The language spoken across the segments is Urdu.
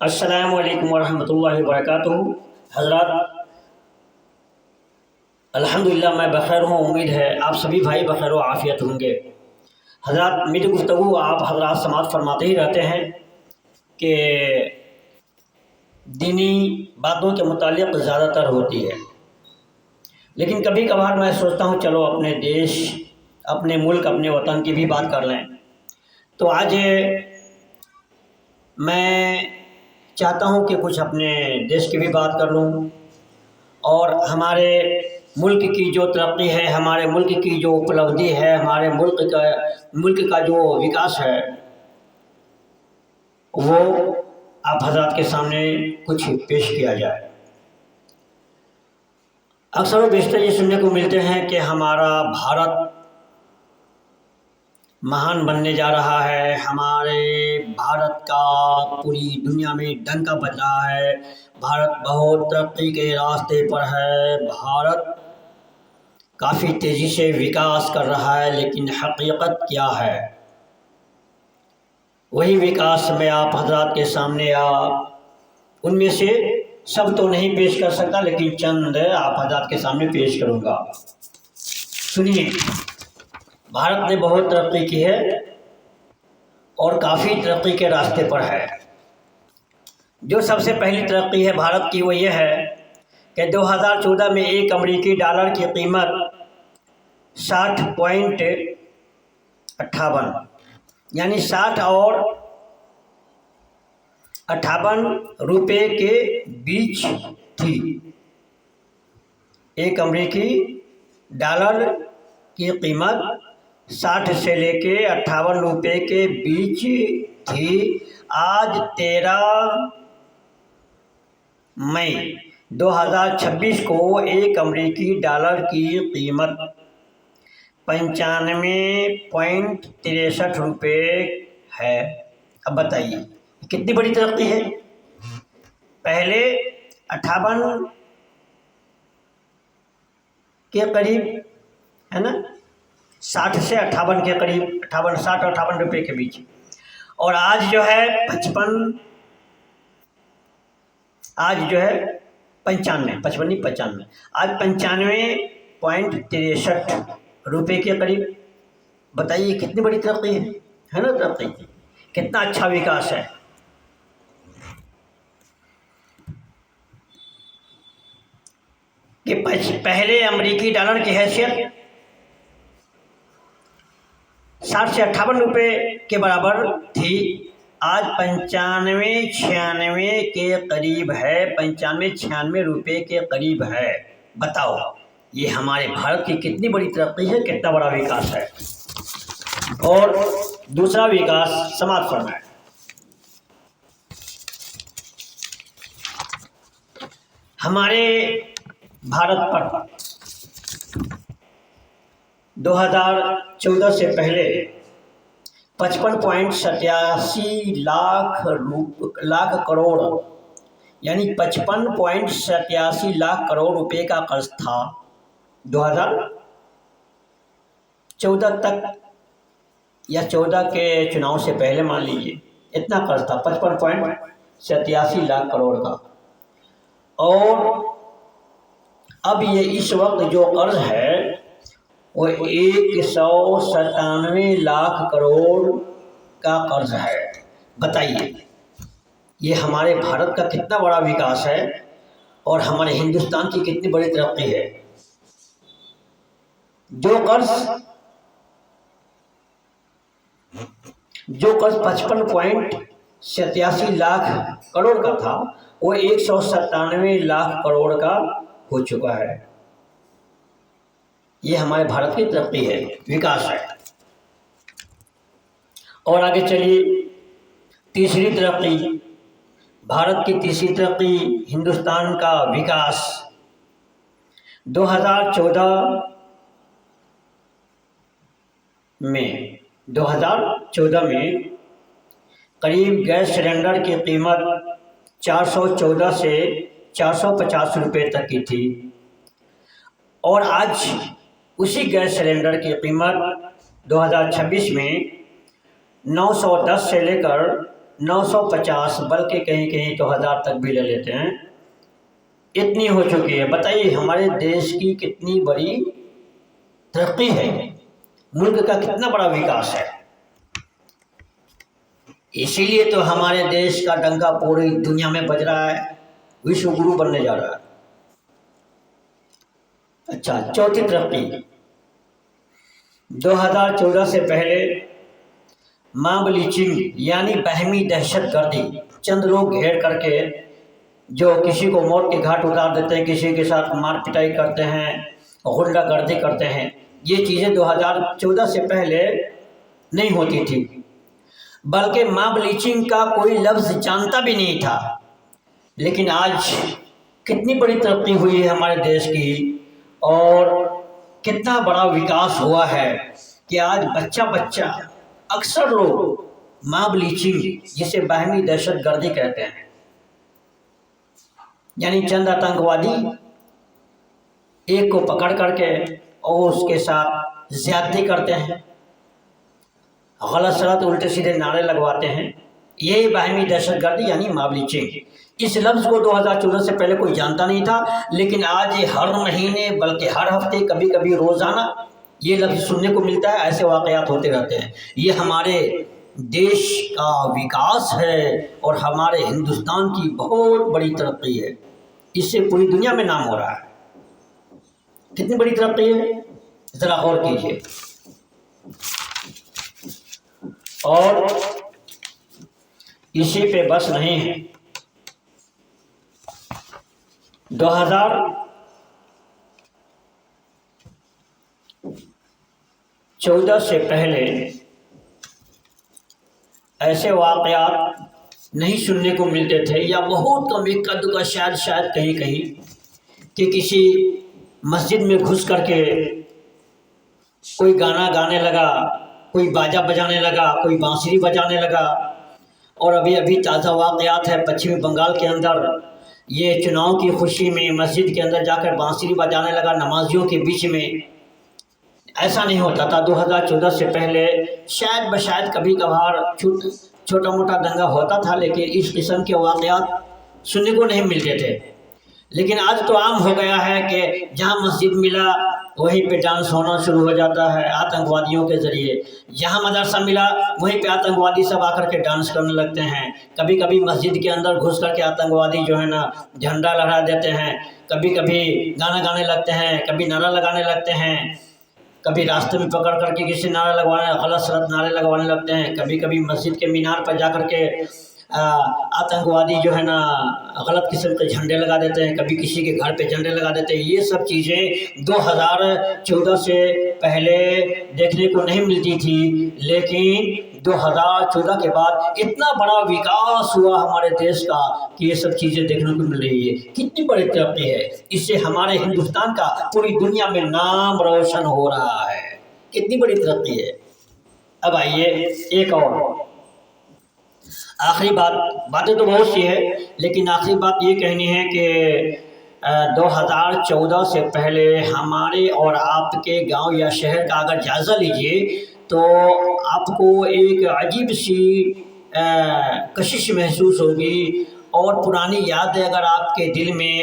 السلام علیکم ورحمۃ اللہ وبرکاتہ۔ حضرات، الحمدللہ میں بخیر ہوں، امید ہے آپ سبھی بھائی بخیر و عافیت ہوں گے۔ حضرات، میری گفتگو آپ حضرات سماعت فرماتے ہی رہتے ہیں کہ دینی باتوں کے متعلق زیادہ تر ہوتی ہے، لیکن کبھی کبھار میں سوچتا ہوں چلو اپنے دیش، اپنے ملک، اپنے وطن کی بھی بات کر لیں۔ تو آج میں چاہتا ہوں کہ کچھ اپنے دیش کی بھی بات کر لوں، اور ہمارے ملک کی جو ترقی ہے، ہمارے ملک کی جو اپلبدھی ہے، ہمارے ملک کا جو وکاس ہے، وہ آپ حضرات کے سامنے کچھ پیش کیا جائے۔ اکثر و بیشتر یہ سننے کو ملتے ہیں کہ ہمارا بھارت مہان بننے جا رہا ہے، ہمارے بھارت کا پوری دنیا میں ڈنکا بج رہا ہے، بھارت بہت ترقی کے راستے پر ہے، بھارت کافی تیزی سے وکاس کر رہا ہے۔ لیکن حقیقت کیا ہے؟ وہی وکاس میں آپ حضرات کے سامنے ان میں سے سب تو نہیں پیش کر سکتا، لیکن چند آپ حضرات کے سامنے پیش کروں گا۔ سنیے، بھارت نے بہت ترقی کی ہے اور کافی ترقی کے راستے پر ہے۔ جو سب سے پہلی ترقی ہے بھارت کی، وہ یہ ہے کہ 2014 میں ایک امریکی ڈالر کی قیمت 60.58 یعنی 60 اور 58 روپے کے بیچ تھی۔ ایک امریکی ڈالر کی قیمت 60 سے لے کے 58 روپے کے بیچ تھی۔ آج 13 مئی 2026 کو ایک امریکی ڈالر کی قیمت 95.63 روپے ہے۔ اب بتائیے کتنی بڑی ترقی ہے؟ پہلے 58 کے قریب ہے نا، 60 سے 58 کے قریب، 60 اور 58 روپے کے بیچ، اور آج جو ہے 55 آج 95.63 روپے کے قریب۔ بتائیے کتنی بڑی ترقی ہے نا؟ ترقی کتنا اچھا وکاس ہے۔ کہ پہلے امریکی ڈالر کی حیثیت 60 سے 58 روپے کے برابر تھی، آج 95-96 کے قریب ہے، 95-96 روپے کے قریب ہے۔ بتاؤ یہ ہمارے بھارت کی کتنی بڑی ترقی ہے، کتنا بڑا وکاس ہے۔ اور دوسرا وکاس سماعت فرمائیں۔ ہمارے بھارت پر 2014 سے پہلے 55.87 لاکھ کروڑ یعنی 55.87 لاکھ کروڑ روپے کا قرض تھا۔ 2014 تک یا 14 کے چناؤ سے پہلے مان لیجیے اتنا قرض تھا، 55.87 لاکھ کروڑ کا۔ اور اب یہ اس وقت جو قرض ہے وہ 197 لاکھ کروڑ کا قرض ہے۔ بتائیے یہ ہمارے بھارت کا کتنا بڑا وکاس ہے اور ہمارے ہندوستان کی کتنی بڑی ترقی ہے۔ جو قرض 55.87 لاکھ کروڑ کا تھا، وہ 197 لاکھ کروڑ کا ہو چکا ہے۔ یہ ہمارے بھارت کی ترقی ہے، وکاس ہے۔ اور آگے چلیے، تیسری ترقی، بھارت کی تیسری ترقی، ہندوستان کا وکاس۔ 2014 میں قریب گیس سلنڈر کی قیمت 414 سے 450 روپے تک کی تھی، اور آج اسی گیس سلنڈر کی قیمت 2026 میں 910 سے لے کر 950 بلکہ کہیں کہیں تو 1000 تک بھی لے لیتے ہیں، اتنی ہو چکی ہے۔ بتائیے ہمارے دیش کی کتنی بڑی ترقی ہے، ملک کا کتنا بڑا وکاس ہے۔ اسی لیے تو ہمارے دیش کا ڈنکا پوری دنیا میں بج رہا ہے، وشو گرو بننے جا رہا ہے۔ اچھا، چوتھی ترقی، 2014 سے پہلے ماب لیچنگ یعنی باہمی دہشت گردی، چند لوگ گھیر کر کے جو کسی کو موت کے گھاٹ اتار دیتے ہیں، کسی کے ساتھ مار پٹائی کرتے ہیں، غنڈہ گردی کرتے ہیں، یہ چیزیں 2014 سے پہلے نہیں ہوتی تھی، بلکہ ماب لیچنگ کا کوئی لفظ جانتا بھی نہیں تھا۔ لیکن آج کتنی بڑی ترقی ہوئی ہے ہمارے دیش کی، اور کتنا بڑا وکاس ہوا ہے کہ آج بچہ بچہ اکثر لوگ ماب لیچنگ، جسے باہمی دہشت گردی کہتے ہیں، یعنی چند آتنکوادی ایک کو پکڑ کر کے اور اس کے ساتھ زیادتی کرتے ہیں، غلط سلط الٹے سیدھے نعرے لگواتے ہیں، یہی باہمی دہشت گردی یعنی ماب لیچنگ۔ اس لفظ کو 2014 سے پہلے کوئی جانتا نہیں تھا، لیکن آج یہ ہر مہینے بلکہ ہر ہفتے، کبھی کبھی روزانہ یہ لفظ سننے کو ملتا ہے۔ ایسے واقعات ہوتے رہتے ہیں۔ یہ ہمارے دیش کا وکاس ہے اور ہمارے ہندوستان کی بہت بڑی ترقی ہے، اس سے پوری دنیا میں نام ہو رہا ہے۔ کتنی بڑی ترقی ہے، ذرا غور کیجیے۔ اور اسی پہ بس نہیں ہے، 2014 سے پہلے ایسے واقعات نہیں سننے کو ملتے تھے، یا بہت کم، ایک کا شاید کہیں کہ کسی مسجد میں گھس کر کے کوئی گانا گانے لگا، کوئی باجا بجانے لگا، کوئی بانسری بجانے لگا۔ اور ابھی تازہ واقعات ہے پچھمی بنگال کے اندر، یہ چناؤ کی خوشی میں مسجد کے اندر جا کر بانسری بجانے لگا نمازیوں کے بیچ میں۔ ایسا نہیں ہوتا تھا 2014 سے پہلے، شاید بشاید کبھی کبھار چھوٹا موٹا دنگا ہوتا تھا، لیکن اس قسم کے واقعات سننے کو نہیں ملتے تھے۔ لیکن آج تو عام ہو گیا ہے کہ جہاں مسجد ملا وہیں پہ ڈانس ہونا شروع ہو جاتا ہے آتنکوادیوں کے ذریعے، جہاں مدرسہ ملا وہیں پہ آتنکوادی سب آ کر کے ڈانس کرنے لگتے ہیں۔ کبھی کبھی مسجد کے اندر گھس کر کے آتنکوادی جو ہے نا جھنڈا لہرا دیتے ہیں، کبھی کبھی گانا گانے لگتے ہیں، کبھی نعرہ لگانے لگتے ہیں، کبھی راستے میں پکڑ کر کے کسی نعرہ لگوانے، غلط سلط نعرے لگوانے لگتے ہیں، کبھی کبھی مسجد کے مینار پر جا کر کے آتنکوادی جو ہے نا غلط قسم کے جھنڈے لگا دیتے ہیں، کبھی کسی کے گھر پہ جھنڈے لگا دیتے ہیں۔ یہ سب چیزیں 2014 سے پہلے دیکھنے کو نہیں ملتی تھی، لیکن 2014 کے بعد اتنا بڑا وکاس ہوا ہمارے دیش کا کہ یہ سب چیزیں دیکھنے کو مل رہی ہے۔ کتنی بڑی ترقی ہے، اس سے ہمارے ہندوستان کا پوری دنیا میں نام روشن ہو رہا ہے۔ کتنی بڑی ترقی ہے۔ اب آئیے ایک اور آخری باتیں تو بہت سی ہے، لیکن آخری بات یہ کہنی ہے کہ 2014 سے پہلے ہمارے اور آپ کے گاؤں یا شہر کا اگر جائزہ لیجئے تو آپ کو ایک عجیب سی کشش محسوس ہوگی، اور پرانی یادیں اگر آپ کے دل میں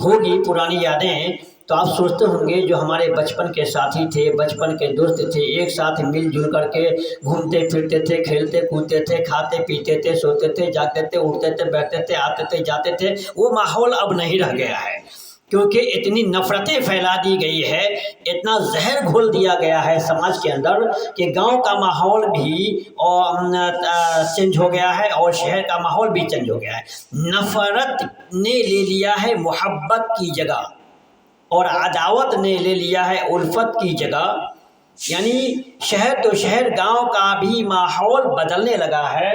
ہوگی، پرانی یادیں، تو آپ سوچتے ہوں گے جو ہمارے بچپن کے ساتھی تھے، بچپن کے دوست تھے، ایک ساتھ مل جل کر کے گھومتے پھرتے تھے، کھیلتے کودتے تھے، کھاتے پیتے تھے، سوتے تھے، جاگتے تھے، اٹھتے تھے، بیٹھتے تھے، آتے تھے، جاتے تھے، وہ ماحول اب نہیں رہ گیا ہے، کیونکہ اتنی نفرتیں پھیلا دی گئی ہے، اتنا زہر گھول دیا گیا ہے سماج کے اندر کہ گاؤں کا ماحول بھی چینج ہو گیا ہے اور شہر کا ماحول بھی چینج ہو گیا ہے۔ نفرت نے لے لیا ہے محبت کی جگہ، اور عداوت نے لے لیا ہے الفت کی جگہ، یعنی شہر تو شہر، گاؤں کا بھی ماحول بدلنے لگا ہے،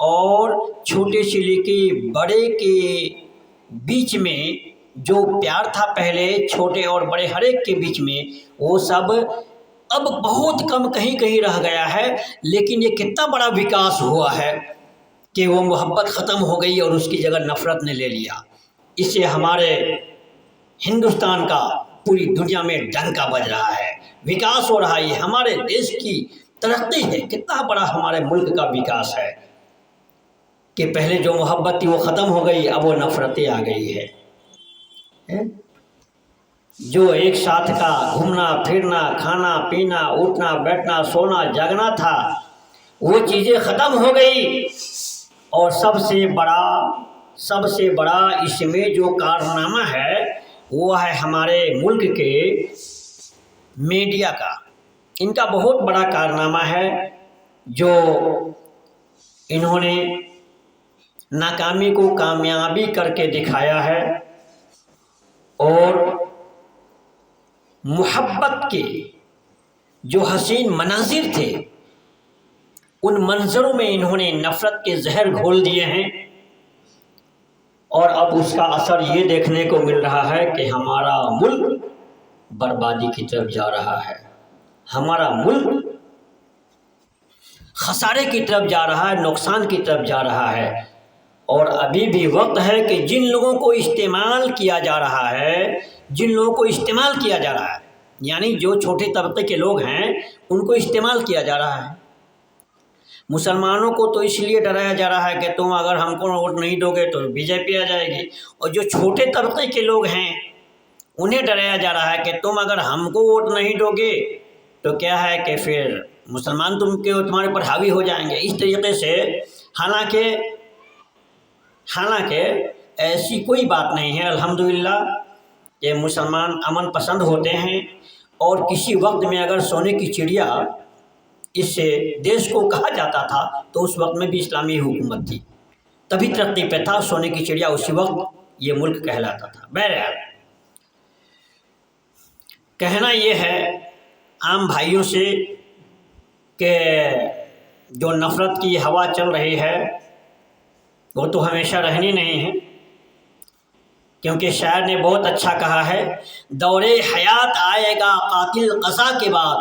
اور چھوٹے سے لے کے بڑے کے بیچ میں جو پیار تھا پہلے چھوٹے اور بڑے ہر ایک کے بیچ میں، وہ سب اب بہت کم کہیں کہیں رہ گیا ہے۔ لیکن یہ کتنا بڑا وکاس ہوا ہے کہ وہ محبت ختم ہو گئی اور اس کی جگہ نفرت نے لے لیا۔ اس سے ہمارے ہندوستان کا پوری دنیا میں ڈنکا بج رہا ہے، وکاس ہو رہا ہے، یہ ہمارے دیش کی ترقی ہے، کتنا بڑا ہمارے ملک کا وکاس ہے۔ کہ پہلے جو محبت تھی وہ ختم ہو گئی، اب وہ نفرتیں آ گئی ہے۔ جو ایک ساتھ کا گھومنا پھرنا، کھانا پینا، اٹھنا بیٹھنا، سونا جاگنا تھا، وہ چیزیں ختم ہو گئی۔ اور سب سے بڑا اس میں جو کارنامہ ہے وہ ہے ہمارے ملک کے میڈیا کا۔ ان کا بہت بڑا کارنامہ ہے جو انہوں نے ناکامی کو کامیابی کر کے دکھایا ہے، اور محبت کے جو حسین مناظر تھے ان منظروں میں انہوں نے نفرت کے زہر گھول دیے ہیں، اور اب اس کا اثر یہ دیکھنے کو مل رہا ہے کہ ہمارا ملک بربادی کی طرف جا رہا ہے، ہمارا ملک خسارے کی طرف جا رہا ہے، نقصان کی طرف جا رہا ہے۔ اور ابھی بھی وقت ہے کہ جن لوگوں کو استعمال کیا جا رہا ہے، یعنی جو چھوٹے طبقے کے لوگ ہیں ان کو استعمال کیا جا رہا ہے۔ مسلمانوں کو تو اس لیے ڈرایا جا رہا ہے کہ تم اگر ہم کو ووٹ نہیں دو گے تو بی جے پی آ جائے گی، اور جو چھوٹے طبقے کے لوگ ہیں انہیں ڈرایا جا رہا ہے کہ تم اگر ہم کو ووٹ نہیں دو گے تو کیا ہے کہ پھر مسلمان تمہارے پر حاوی ہو جائیں گے۔ اس طریقے سے حالانکہ ایسی کوئی بات نہیں ہے، الحمدللہ کہ مسلمان امن پسند ہوتے ہیں، اور کسی وقت میں اگر سونے کی چڑیا اس دیش کو کہا جاتا تھا تو اس وقت میں بھی اسلامی حکومت تھی، تبھی ترقی پہ تھا سونے کی چڑیا، اسی وقت یہ ملک کہلاتا تھا۔ بہرحال کہنا یہ ہے عام بھائیوں سے کہ جو نفرت کی ہوا چل رہی ہے وہ تو ہمیشہ رہنی نہیں ہے، کیونکہ شاعر نے بہت اچھا کہا ہے، دور حیات آئے گا قاتل قضا کے بعد،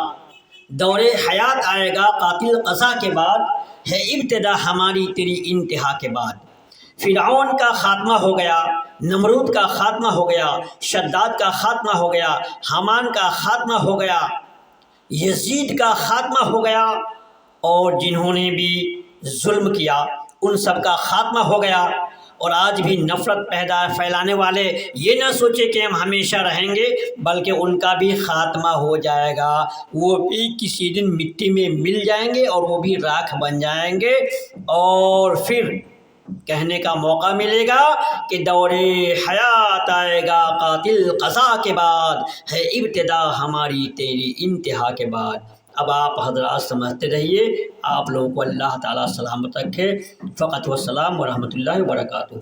دور حیات آئے گا قاتل قضا کے بعد، ہے ابتدا ہماری تیری انتہا کے بعد۔ فرعون کا خاتمہ ہو گیا، نمرود کا خاتمہ ہو گیا، شداد کا خاتمہ ہو گیا، حامان کا خاتمہ ہو گیا، یزید کا خاتمہ ہو گیا، اور جنہوں نے بھی ظلم کیا ان سب کا خاتمہ ہو گیا۔ اور آج بھی نفرت پھیلانے والے یہ نہ سوچے کہ ہم ہمیشہ رہیں گے، بلکہ ان کا بھی خاتمہ ہو جائے گا، وہ بھی کسی دن مٹی میں مل جائیں گے اور وہ بھی راکھ بن جائیں گے، اور پھر کہنے کا موقع ملے گا کہ دور حیات آئے گا قاتل قضا کے بعد، ہے ابتدا ہماری تیری انتہا کے بعد۔ اب آپ حضرات سمجھتے رہیے، آپ لوگوں کو اللہ تعالیٰ سلامت رکھے۔ فقط والسلام ورحمۃ اللہ وبرکاتہ۔